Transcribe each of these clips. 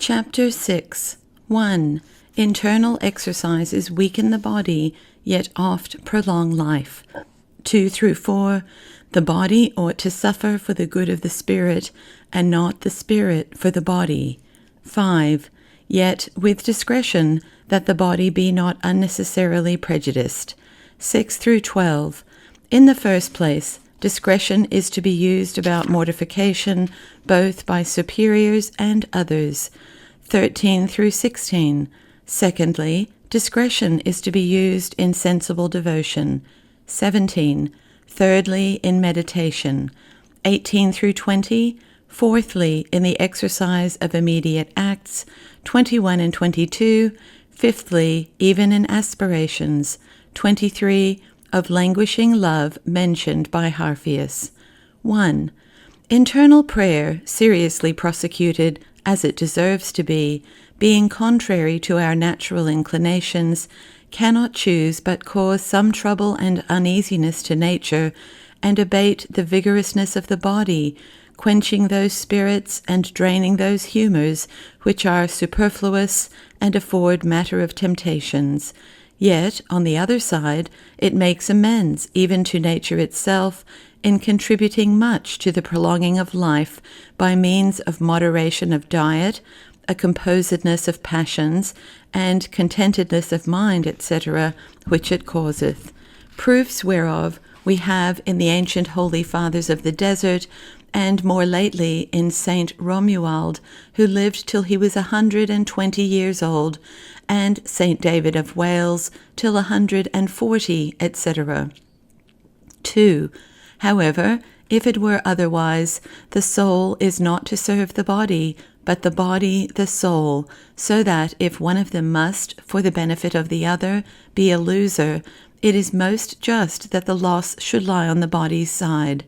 Chapter 6. 1. Internal exercises weaken the body, yet oft prolong life. 2 through 4. The body ought to suffer for the good of the spirit, and not the spirit for the body. 5. Yet with discretion, that the body be not unnecessarily prejudiced. 6 through 12. In the first place, discretion is to be used about mortification, both by superiors and others. 13 through 16. Secondly, discretion is to be used in sensible devotion. 17. Thirdly, in meditation. 18 through 20. Fourthly, in the exercise of immediate acts. 21 and 22. Fifthly, even in aspirations. 23. Of languishing love mentioned by Harphius. 1. Internal prayer, seriously prosecuted, as it deserves to be, being contrary to our natural inclinations, cannot choose but cause some trouble and uneasiness to nature, and abate the vigorousness of the body, quenching those spirits and draining those humours which are superfluous and afford matter of temptations. Yet, on the other side, it makes amends even to nature itself, in contributing much to the prolonging of life by means of moderation of diet, a composedness of passions, and contentedness of mind, etc., which it causeth. Proofs whereof we have in the ancient holy fathers of the desert, and more lately in Saint Romuald, who lived till he was 120 years old, and Saint David of Wales till 140, etc. 2. However, if it were otherwise, the soul is not to serve the body, but the body the soul, so that if one of them must, for the benefit of the other, be a loser, it is most just that the loss should lie on the body's side.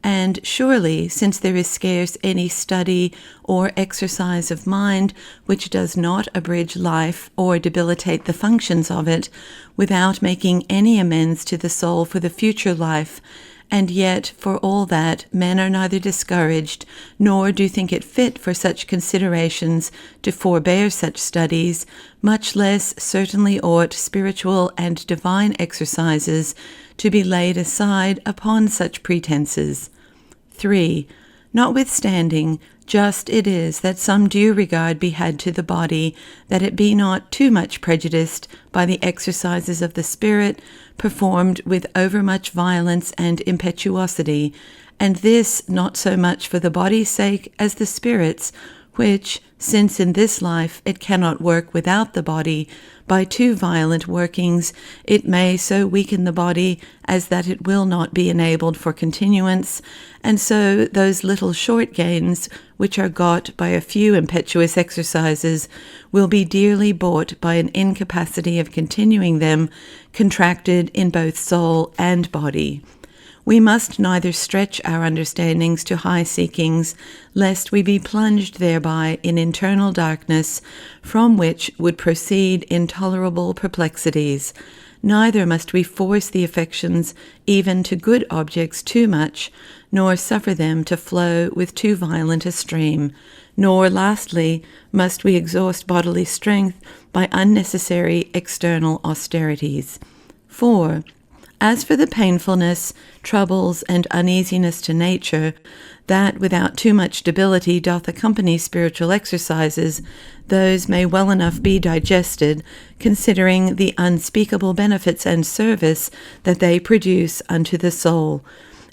And surely, since there is scarce any study or exercise of mind which does not abridge life or debilitate the functions of it, without making any amends to the soul for the future life, and yet, for all that, men are neither discouraged, nor do think it fit for such considerations to forbear such studies, much less certainly ought spiritual and divine exercises to be laid aside upon such pretenses. 3. Notwithstanding, just it is that some due regard be had to the body, that it be not too much prejudiced by the exercises of the spirit, performed with overmuch violence and impetuosity, and this not so much for the body's sake as the spirit's, which, since in this life it cannot work without the body, by too violent workings it may so weaken the body as that it will not be enabled for continuance, and so those little short gains which are got by a few impetuous exercises will be dearly bought by an incapacity of continuing them, contracted in both soul and body. We must neither stretch our understandings to high seekings, lest we be plunged thereby in internal darkness, from which would proceed intolerable perplexities. Neither must we force the affections even to good objects too much, nor suffer them to flow with too violent a stream. Nor, lastly, must we exhaust bodily strength by unnecessary external austerities. 4. As for the painfulness, troubles, and uneasiness to nature, that without too much debility doth accompany spiritual exercises, those may well enough be digested, considering the unspeakable benefits and service that they produce unto the soul.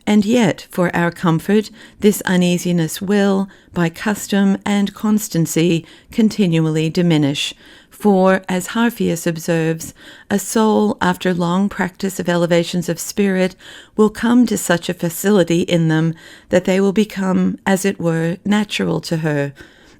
And yet, for our comfort, this uneasiness will, by custom and constancy, continually diminish. For, as Harphius observes, a soul, after long practice of elevations of spirit, will come to such a facility in them that they will become, as it were, natural to her.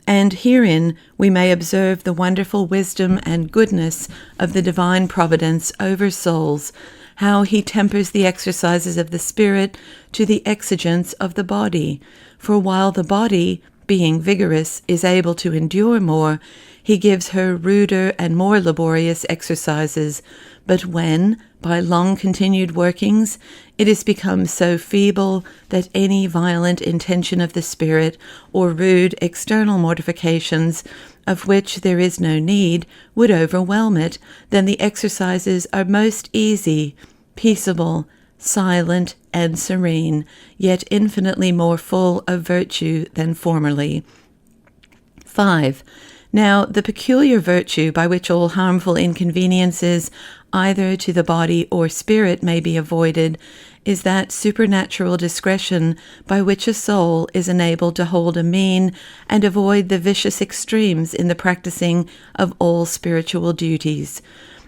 And herein we may observe the wonderful wisdom and goodness of the divine providence over souls, how he tempers the exercises of the spirit to the exigence of the body. For while the body, being vigorous, is able to endure more, he gives her ruder and more laborious exercises. But when, by long continued workings, it has become so feeble that any violent intention of the spirit, or rude external mortifications, of which there is no need, would overwhelm it, then the exercises are most easy, peaceable, silent, and serene, yet infinitely more full of virtue than formerly. 5. Now, the peculiar virtue by which all harmful inconveniences, either to the body or spirit, may be avoided, is that supernatural discretion by which a soul is enabled to hold a mean and avoid the vicious extremes in the practicing of all spiritual duties.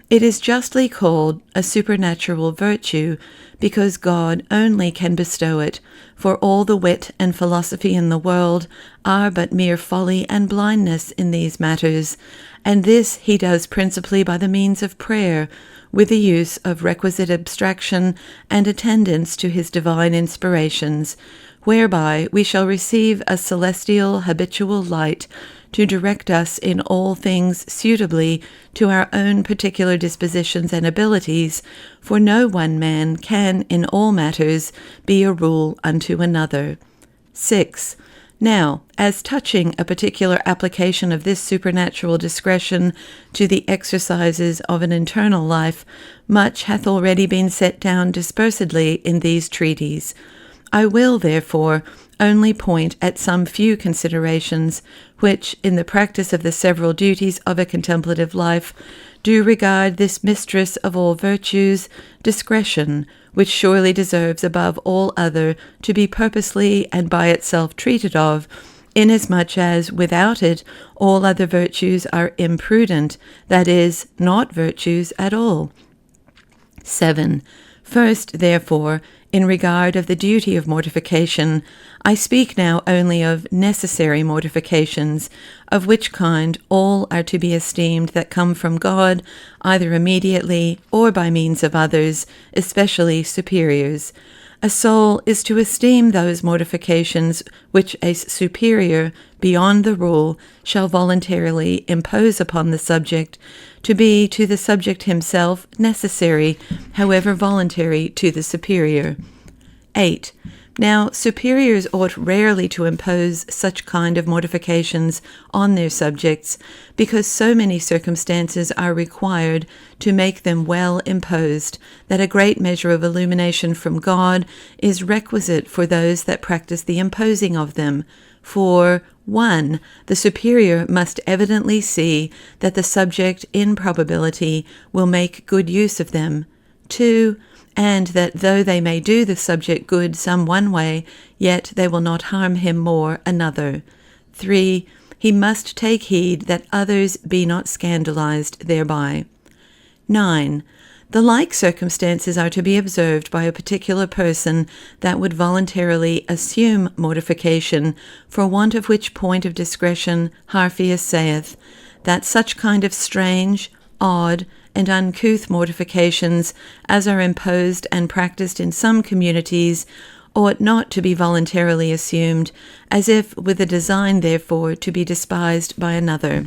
It is justly called a supernatural virtue, because God only can bestow it, for all the wit and philosophy in the world are but mere folly and blindness in these matters, and this he does principally by the means of prayer, with the use of requisite abstraction and attendance to his divine inspirations, whereby we shall receive a celestial habitual light to direct us in all things suitably to our own particular dispositions and abilities, for no one man can in all matters be a rule unto another. 6. Now, as touching a particular application of this supernatural discretion to the exercises of an internal life, much hath already been set down dispersedly in these treatises. I will, therefore, only point at some few considerations which, in the practice of the several duties of a contemplative life, do regard this mistress of all virtues, discretion, which surely deserves above all other to be purposely and by itself treated of, inasmuch as without it all other virtues are imprudent, that is, not virtues at all. 7. First, therefore, in regard of the duty of mortification, I speak now only of necessary mortifications, of which kind all are to be esteemed that come from God, either immediately or by means of others, especially superiors. A soul is to esteem those mortifications which a superior, beyond the rule, shall voluntarily impose upon the subject, to be to the subject himself necessary, however voluntary to the superior. 8. Now, superiors ought rarely to impose such kind of mortifications on their subjects, because so many circumstances are required to make them well imposed, that a great measure of illumination from God is requisite for those that practice the imposing of them. For 1. The superior must evidently see that the subject in probability will make good use of them. 2. And that though they may do the subject good some one way, yet they will not harm him more another. 3. He must take heed that others be not scandalized thereby. 9. The like circumstances are to be observed by a particular person that would voluntarily assume mortification, for want of which point of discretion Harphius saith, that such kind of strange, odd, and uncouth mortifications as are imposed and practiced in some communities ought not to be voluntarily assumed, as if with a design therefore to be despised by another.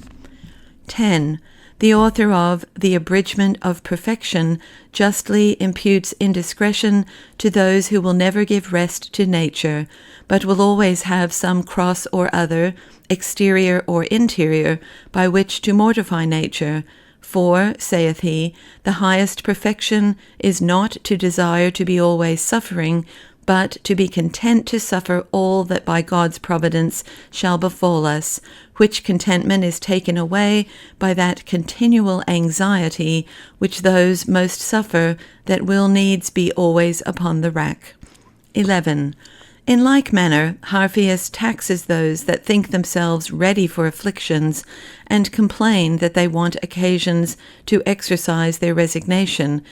10. The author of The Abridgment of Perfection justly imputes indiscretion to those who will never give rest to nature, but will always have some cross or other, exterior or interior, by which to mortify nature. For, saith he, the highest perfection is not to desire to be always suffering, but to be content to suffer all that by God's providence shall befall us, which contentment is taken away by that continual anxiety which those most suffer that will needs be always upon the rack. 11. In like manner, Harphius taxes those that think themselves ready for afflictions, and complain that they want occasions to exercise their resignation.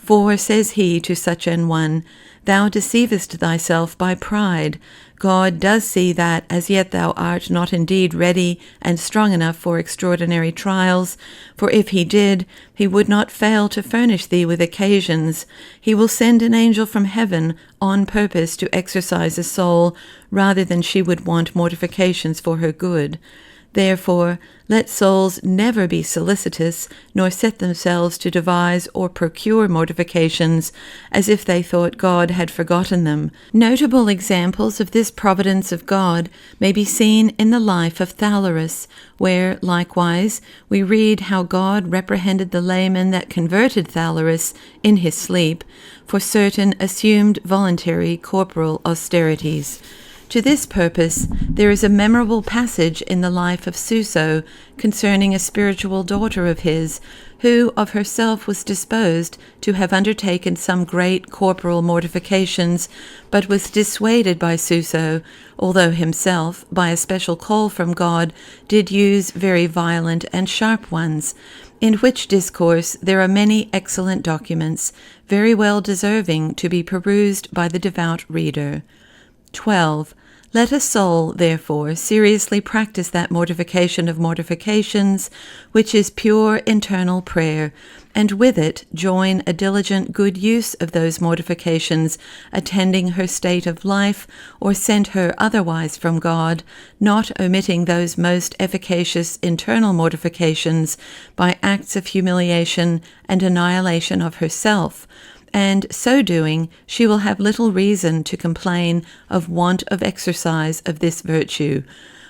For, says he to such an one, thou deceivest thyself by pride. God does see that as yet thou art not indeed ready and strong enough for extraordinary trials, for if he did, he would not fail to furnish thee with occasions. He will send an angel from heaven on purpose to exercise a soul, rather than she would want mortifications for her good. Therefore, let souls never be solicitous, nor set themselves to devise or procure mortifications, as if they thought God had forgotten them. Notable examples of this providence of God may be seen in the life of Thallerus, where, likewise, we read how God reprehended the layman that converted Thallerus in his sleep for certain assumed voluntary corporal austerities. To this purpose, there is a memorable passage in the life of Suso concerning a spiritual daughter of his, who of herself was disposed to have undertaken some great corporal mortifications, but was dissuaded by Suso, although himself, by a special call from God, did use very violent and sharp ones, in which discourse there are many excellent documents, very well deserving to be perused by the devout reader. 12. Let a soul, therefore, seriously practice that mortification of mortifications, which is pure internal prayer, and with it join a diligent good use of those mortifications, attending her state of life, or sent her otherwise from God, not omitting those most efficacious internal mortifications by acts of humiliation and annihilation of herself, and so doing she will have little reason to complain of want of exercise of this virtue.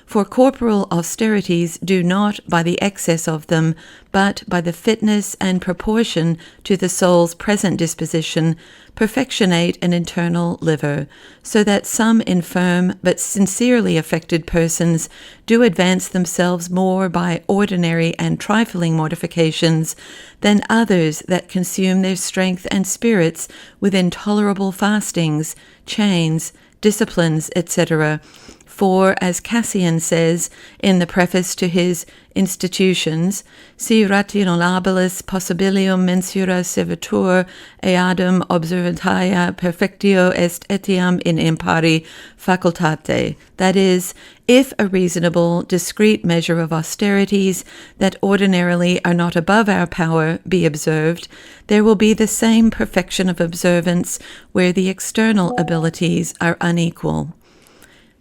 For corporal austerities do not by the excess of them, but by the fitness and proportion to the soul's present disposition, perfectionate an internal liver, so that some infirm but sincerely affected persons do advance themselves more by ordinary and trifling mortifications than others that consume their strength and spirits with intolerable fastings, chains, disciplines, etc. For, as Cassian says in the preface to his Institutions, si rationalabilis possibilium mensura servetur eadem observantia perfectio est etiam in impari facultate, that is, if a reasonable, discreet measure of austerities that ordinarily are not above our power be observed, there will be the same perfection of observance where the external abilities are unequal.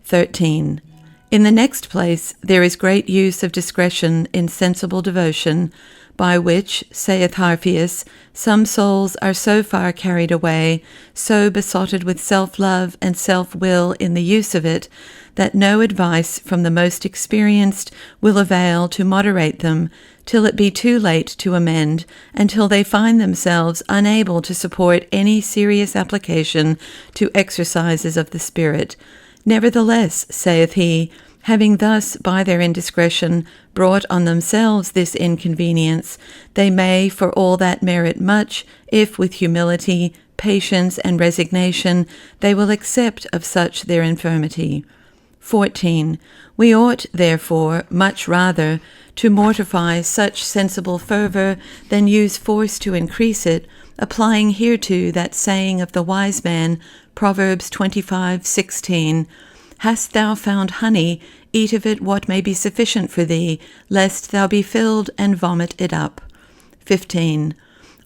13. In the next place, there is great use of discretion in sensible devotion, by which, saith Harphius, some souls are so far carried away, so besotted with self-love and self-will in the use of it, that no advice from the most experienced will avail to moderate them, till it be too late to amend, until they find themselves unable to support any serious application to exercises of the Spirit. Nevertheless, saith he, having thus by their indiscretion brought on themselves this inconvenience, they may for all that merit much, if with humility, patience, and resignation they will accept of such their infirmity. 14. We ought, therefore, much rather to mortify such sensible fervour than use force to increase it, applying hereto that saying of the wise man, Proverbs 25:16, Hast thou found honey, eat of it what may be sufficient for thee, lest thou be filled and vomit it up. 15.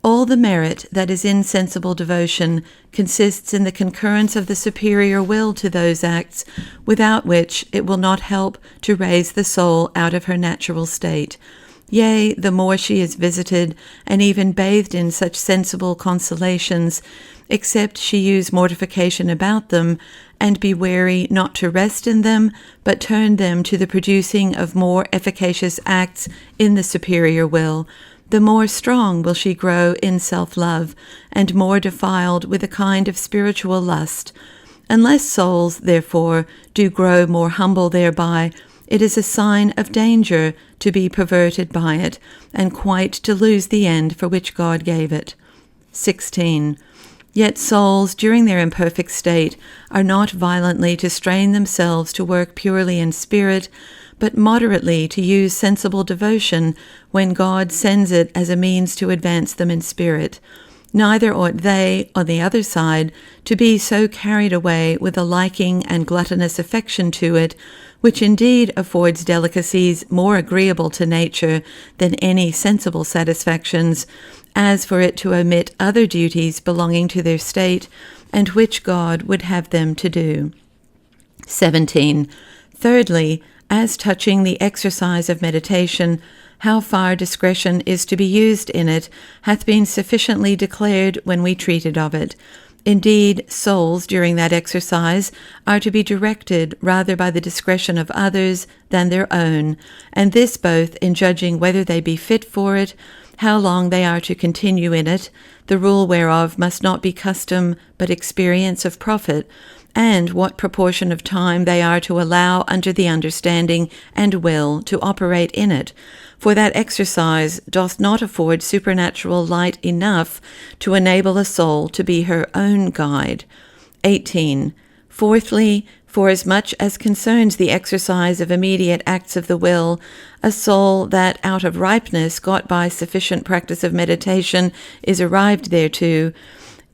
All the merit that is in sensible devotion consists in the concurrence of the superior will to those acts, without which it will not help to raise the soul out of her natural state. Yea, the more she is visited, and even bathed in such sensible consolations, except she use mortification about them, and be wary not to rest in them, but turn them to the producing of more efficacious acts in the superior will, the more strong will she grow in self-love, and more defiled with a kind of spiritual lust. Unless souls, therefore, do grow more humble thereby, it is a sign of danger to be perverted by it, and quite to lose the end for which God gave it. 16. Yet souls, during their imperfect state, are not violently to strain themselves to work purely in spirit, but moderately to use sensible devotion when God sends it as a means to advance them in spirit. Neither ought they, on the other side, to be so carried away with a liking and gluttonous affection to it, which indeed affords delicacies more agreeable to nature than any sensible satisfactions, as for it to omit other duties belonging to their state, and which God would have them to do. 17. Thirdly, as touching the exercise of meditation, how far discretion is to be used in it hath been sufficiently declared when we treated of it. Indeed, souls during that exercise are to be directed rather by the discretion of others than their own, and this both in judging whether they be fit for it, how long they are to continue in it, the rule whereof must not be custom but experience of profit, and what proportion of time they are to allow unto the understanding and will to operate in it. For that exercise doth not afford supernatural light enough to enable a soul to be her own guide. 18. Fourthly, forasmuch as concerns the exercise of immediate acts of the will, a soul that out of ripeness got by sufficient practice of meditation is arrived thereto,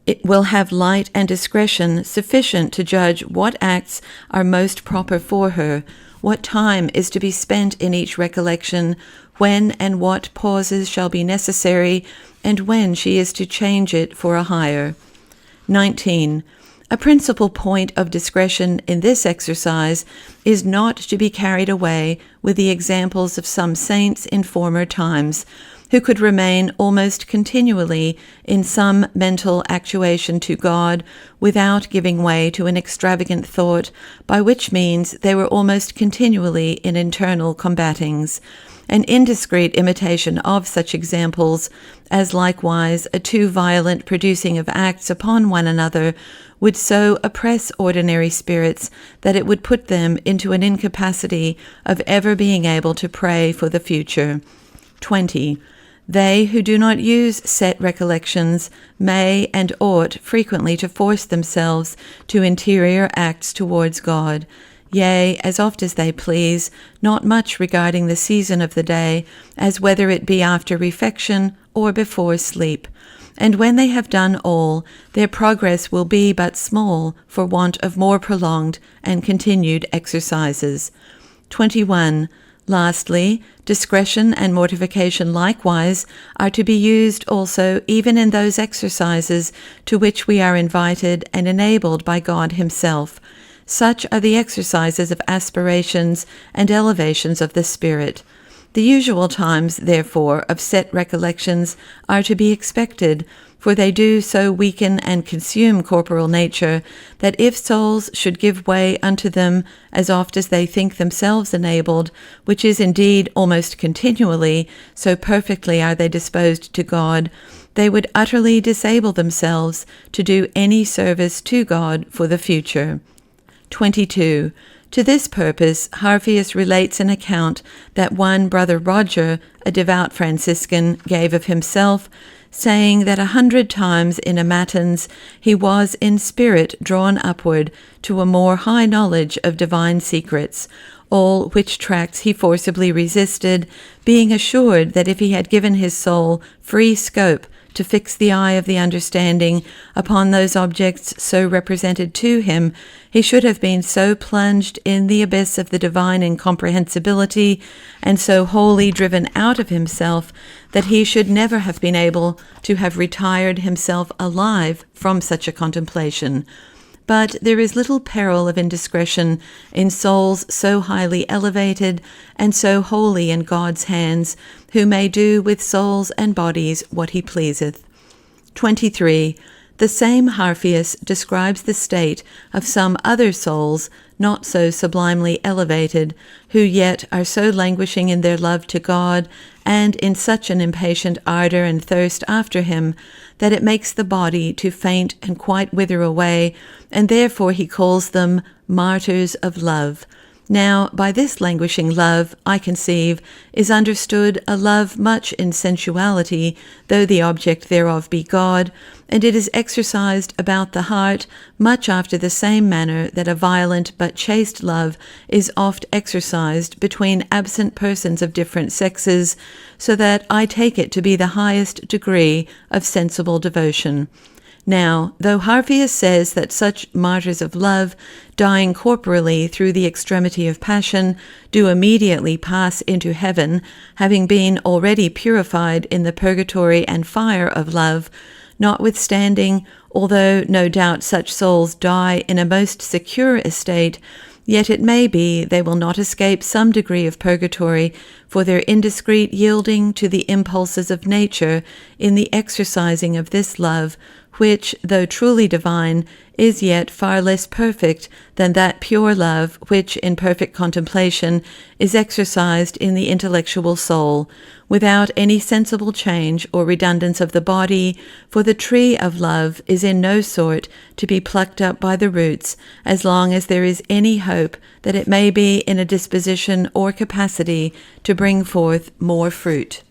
it will have light and discretion sufficient to judge what acts are most proper for her, what time is to be spent in each recollection, when and what pauses shall be necessary, and when she is to change it for a higher. 19. A principal point of discretion in this exercise is not to be carried away with the examples of some saints in former times, who could remain almost continually in some mental actuation to God without giving way to an extravagant thought, by which means they were almost continually in internal combatings. An indiscreet imitation of such examples, as likewise a too violent producing of acts upon one another, would so oppress ordinary spirits that it would put them into an incapacity of ever being able to pray for the future. 20. They who do not use set recollections may and ought frequently to force themselves to interior acts towards God, yea, as oft as they please, not much regarding the season of the day, as whether it be after refection or before sleep. And when they have done all, their progress will be but small for want of more prolonged and continued exercises. 21. Lastly, discretion and mortification likewise are to be used also even in those exercises to which we are invited and enabled by God Himself. Such are the exercises of aspirations and elevations of the spirit. The usual times, therefore, of set recollections are to be expected, for they do so weaken and consume corporal nature, that if souls should give way unto them as oft as they think themselves enabled, which is indeed almost continually, so perfectly are they disposed to God, they would utterly disable themselves to do any service to God for the future. 22. To this purpose, Harphius relates an account that one Brother Roger, a devout Franciscan, gave of himself, saying that 100 times in a matins he was in spirit drawn upward to a more high knowledge of divine secrets, all which tracts he forcibly resisted, being assured that if he had given his soul free scope to fix the eye of the understanding upon those objects so represented to him, he should have been so plunged in the abyss of the divine incomprehensibility, and so wholly driven out of himself, that he should never have been able to have retired himself alive from such a contemplation. But there is little peril of indiscretion in souls so highly elevated and so wholly in God's hands, who may do with souls and bodies what he pleaseth. 23. The same Harphius describes the state of some other souls not so sublimely elevated, who yet are so languishing in their love to God, and in such an impatient ardour and thirst after him, that it makes the body to faint and quite wither away, and therefore he calls them martyrs of love. Now, by this languishing love, I conceive, is understood a love much in sensuality, though the object thereof be God, and it is exercised about the heart much after the same manner that a violent but chaste love is oft exercised between absent persons of different sexes, so that I take it to be the highest degree of sensible devotion. Now, though Harphius says that such martyrs of love, dying corporally through the extremity of passion, do immediately pass into heaven, having been already purified in the purgatory and fire of love, notwithstanding, although no doubt such souls die in a most secure estate, yet it may be they will not escape some degree of purgatory for their indiscreet yielding to the impulses of nature in the exercising of this love, which, though truly divine, is yet far less perfect than that pure love which in perfect contemplation is exercised in the intellectual soul, without any sensible change or redundance of the body, for the tree of love is in no sort to be plucked up by the roots, as long as there is any hope that it may be in a disposition or capacity to bring forth more fruit.